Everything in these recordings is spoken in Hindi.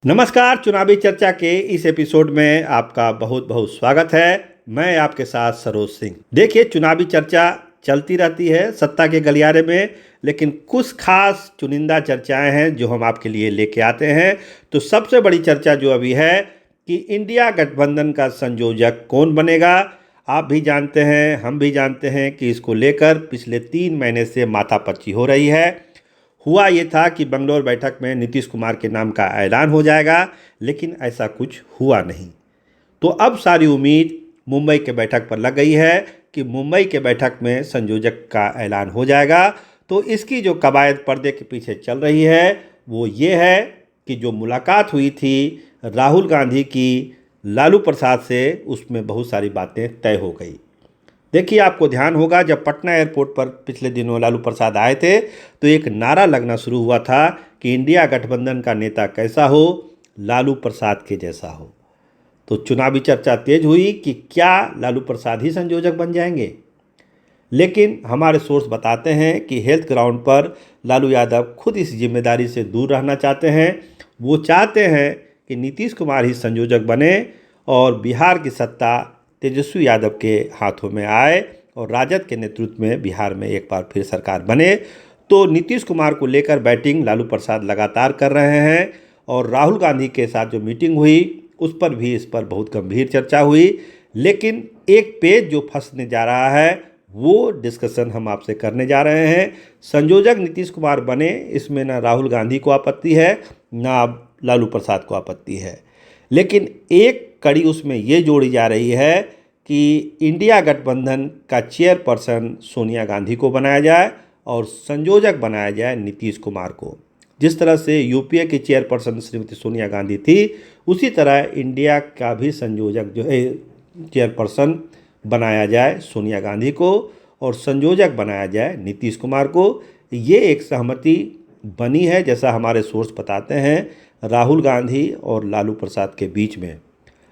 नमस्कार। चुनावी चर्चा के इस एपिसोड में आपका बहुत बहुत स्वागत है। मैं आपके साथ सरोज सिंह। देखिए, चुनावी चर्चा चलती रहती है सत्ता के गलियारे में, लेकिन कुछ खास चुनिंदा चर्चाएं हैं जो हम आपके लिए लेके आते हैं। तो सबसे बड़ी चर्चा जो अभी है कि इंडिया गठबंधन का संयोजक कौन बनेगा। आप भी जानते हैं, हम भी जानते हैं कि इसको लेकर पिछले 3 महीने से माथापच्ची हो रही है। हुआ ये था कि बंगलौर बैठक में नीतीश कुमार के नाम का ऐलान हो जाएगा, लेकिन ऐसा कुछ हुआ नहीं। तो अब सारी उम्मीद मुंबई के बैठक पर लग गई है कि मुंबई के बैठक में संयोजक का ऐलान हो जाएगा। तो इसकी जो कवायद पर्दे के पीछे चल रही है वो ये है कि जो मुलाकात हुई थी राहुल गांधी की लालू प्रसाद से, उसमें बहुत सारी बातें तय हो गई। देखिए, आपको ध्यान होगा जब पटना एयरपोर्ट पर पिछले दिनों लालू प्रसाद आए थे तो एक नारा लगना शुरू हुआ था कि इंडिया गठबंधन का नेता कैसा हो, लालू प्रसाद के जैसा हो। तो चुनावी चर्चा तेज हुई कि क्या लालू प्रसाद ही संयोजक बन जाएंगे। लेकिन हमारे सोर्स बताते हैं कि हेल्थ ग्राउंड पर लालू यादव खुद इस जिम्मेदारी से दूर रहना चाहते हैं। वो चाहते हैं कि नीतीश कुमार ही संयोजक बने और बिहार की सत्ता तेजस्वी यादव के हाथों में आए और राजद के नेतृत्व में बिहार में एक बार फिर सरकार बने। तो नीतीश कुमार को लेकर बैटिंग लालू प्रसाद लगातार कर रहे हैं और राहुल गांधी के साथ जो मीटिंग हुई उस पर भी इस पर बहुत गंभीर चर्चा हुई। लेकिन एक पेज जो फंसने जा रहा है वो डिस्कशन हम आपसे करने जा रहे हैं। संयोजक नीतीश कुमार बने, इसमें ना राहुल गांधी को आपत्ति है ना लालू प्रसाद को आपत्ति है, लेकिन एक कड़ी उसमें ये जोड़ी जा रही है कि इंडिया गठबंधन का चेयरपर्सन सोनिया गांधी को बनाया जाए और संयोजक बनाया जाए नीतीश कुमार को। जिस तरह से यूपीए की चेयरपर्सन श्रीमती सोनिया गांधी थी, उसी तरह इंडिया का भी संयोजक जो है चेयरपर्सन बनाया जाए सोनिया गांधी को और संयोजक बनाया जाए नीतीश कुमार को। ये एक सहमति बनी है, जैसा हमारे सोर्स बताते हैं, राहुल गांधी और लालू प्रसाद के बीच में।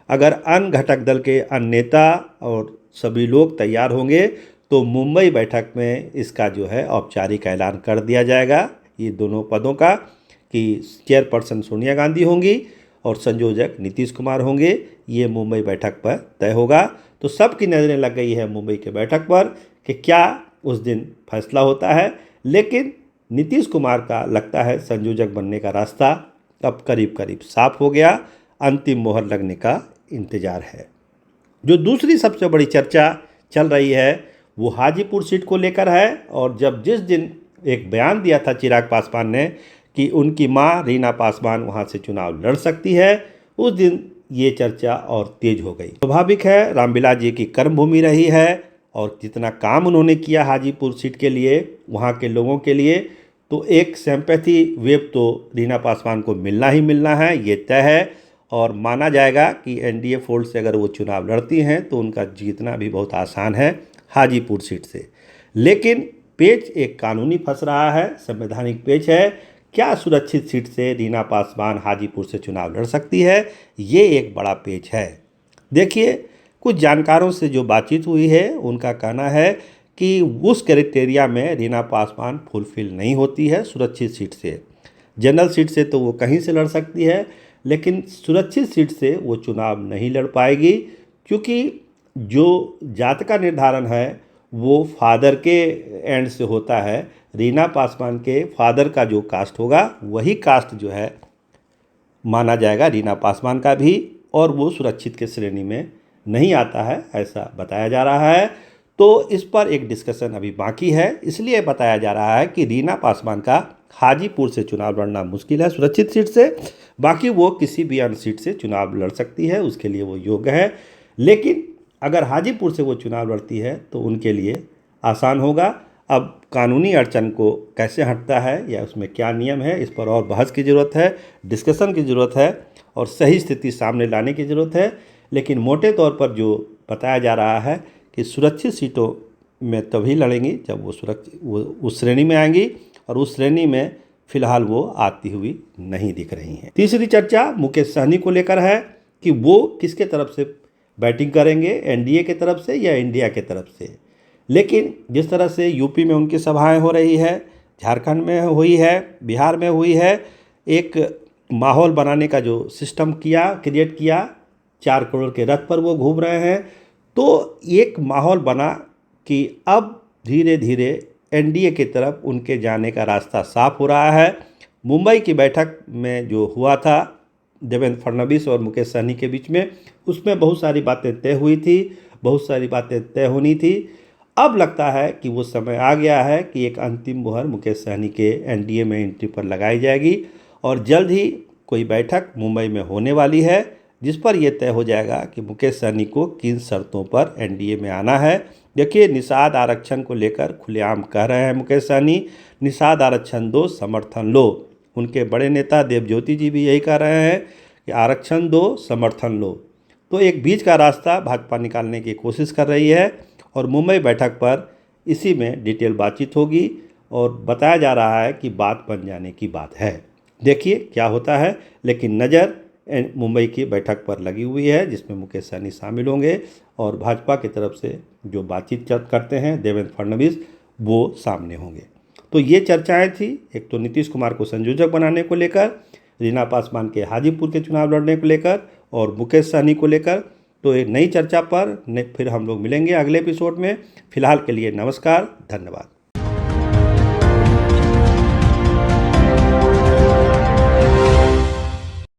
अगर अन्य घटक दल के अन्य नेता और सभी लोग तैयार होंगे तो मुंबई बैठक में इसका जो है औपचारिक ऐलान कर दिया जाएगा, ये दोनों पदों का, कि चेयरपर्सन सोनिया गांधी होंगी और संयोजक नीतीश कुमार होंगे। ये मुंबई बैठक पर तय होगा। तो सबकी नज़रें लग गई है मुंबई के बैठक पर कि क्या उस दिन फैसला होता है। लेकिन नीतीश कुमार का लगता है संयोजक बनने का रास्ता अब करीब करीब साफ हो गया, अंतिम मोहर लगने का इंतजार है। जो दूसरी सबसे बड़ी चर्चा चल रही है वो हाजीपुर सीट को लेकर है। और जिस दिन एक बयान दिया था चिराग पासवान ने कि उनकी मां रीना पासवान वहां से चुनाव लड़ सकती है, उस दिन ये चर्चा और तेज हो गई। स्वाभाविक है, रामविलास जी की कर्मभूमि रही है और जितना काम उन्होंने किया हाजीपुर सीट के लिए, वहाँ के लोगों के लिए, तो एक सिंपैथी वेव तो रीना पासवान को मिलना ही मिलना है, ये तय है। और माना जाएगा कि एनडीए फोल्ड से अगर वो चुनाव लड़ती हैं तो उनका जीतना भी बहुत आसान है हाजीपुर सीट से। लेकिन पेच एक कानूनी फंस रहा है, संवैधानिक पेच है। क्या सुरक्षित सीट से रीना पासवान हाजीपुर से चुनाव लड़ सकती है, ये एक बड़ा पेच है। देखिए, कुछ जानकारों से जो बातचीत हुई है उनका कहना है कि उस क्राइटेरिया में रीना पासवान फुलफिल नहीं होती है सुरक्षित सीट से। जनरल सीट से तो वो कहीं से लड़ सकती है, लेकिन सुरक्षित सीट से वो चुनाव नहीं लड़ पाएगी, क्योंकि जो जात का निर्धारण है वो फादर के एंड से होता है। रीना पासवान के फादर का जो कास्ट होगा वही कास्ट जो है माना जाएगा रीना पासवान का भी, और वो सुरक्षित के श्रेणी में नहीं आता है, ऐसा बताया जा रहा है। तो इस पर एक डिस्कशन अभी बाकी है, इसलिए बताया जा रहा है कि रीना पासवान का हाजीपुर से चुनाव लड़ना मुश्किल है सुरक्षित सीट से। बाकी वो किसी भी अन्य सीट से चुनाव लड़ सकती है, उसके लिए वो योग्य है। लेकिन अगर हाजीपुर से वो चुनाव लड़ती है तो उनके लिए आसान होगा। अब कानूनी अड़चन को कैसे हटता है या उसमें क्या नियम है, इस पर और बहस की ज़रूरत है, डिस्कशन की ज़रूरत है और सही स्थिति सामने लाने की ज़रूरत है। लेकिन मोटे तौर पर जो बताया जा रहा है कि सुरक्षित सीटों में तभी लड़ेंगी जब वो उस श्रेणी में आएंगी, और उस श्रेणी में फिलहाल वो आती हुई नहीं दिख रही हैं। तीसरी चर्चा मुकेश सहनी को लेकर है कि वो किसके तरफ से बैटिंग करेंगे, एनडीए के तरफ से या इंडिया के तरफ से। लेकिन जिस तरह से यूपी में उनकी सभाएं हो रही है, झारखंड में हुई है, बिहार में हुई है, एक माहौल बनाने का जो सिस्टम क्रिएट किया, 4 करोड़ के रथ पर वो घूम रहे हैं। तो एक माहौल बना कि अब धीरे धीरे एनडीए की तरफ उनके जाने का रास्ता साफ हो रहा है। मुंबई की बैठक में जो हुआ था देवेंद्र फडणवीस और मुकेश सहनी के बीच में, उसमें बहुत सारी बातें तय हुई थी, बहुत सारी बातें तय होनी थी। अब लगता है कि वो समय आ गया है कि एक अंतिम मुहर मुकेश सहनी के एनडीए में एंट्री पर लगाई जाएगी और जल्द ही कोई बैठक मुंबई में होने वाली है, जिस पर यह तय हो जाएगा कि मुकेश सहनी को किन शर्तों पर एनडीए में आना है। देखिए, निषाद आरक्षण को लेकर खुलेआम कह रहे हैं मुकेश सहनी, निषाद आरक्षण दो, समर्थन लो। उनके बड़े नेता देवज्योति जी भी यही कह रहे हैं कि आरक्षण दो, समर्थन लो। तो एक बीच का रास्ता भाजपा निकालने की कोशिश कर रही है और मुंबई बैठक पर इसी में डिटेल बातचीत होगी और बताया जा रहा है कि बात बन जाने की बात है। देखिए क्या होता है, लेकिन नज़र मुंबई की बैठक पर लगी हुई है जिसमें मुकेश सहनी शामिल होंगे और भाजपा की तरफ से जो बातचीत करते हैं देवेंद्र फडणवीस, वो सामने होंगे। तो ये चर्चाएं थी, एक तो नीतीश कुमार को संयोजक बनाने को लेकर, रीना पासवान के हाजीपुर के चुनाव लड़ने को लेकर और मुकेश सहनी को लेकर। तो एक नई चर्चा पर फिर हम लोग मिलेंगे अगले एपिसोड में। फिलहाल के लिए नमस्कार, धन्यवाद।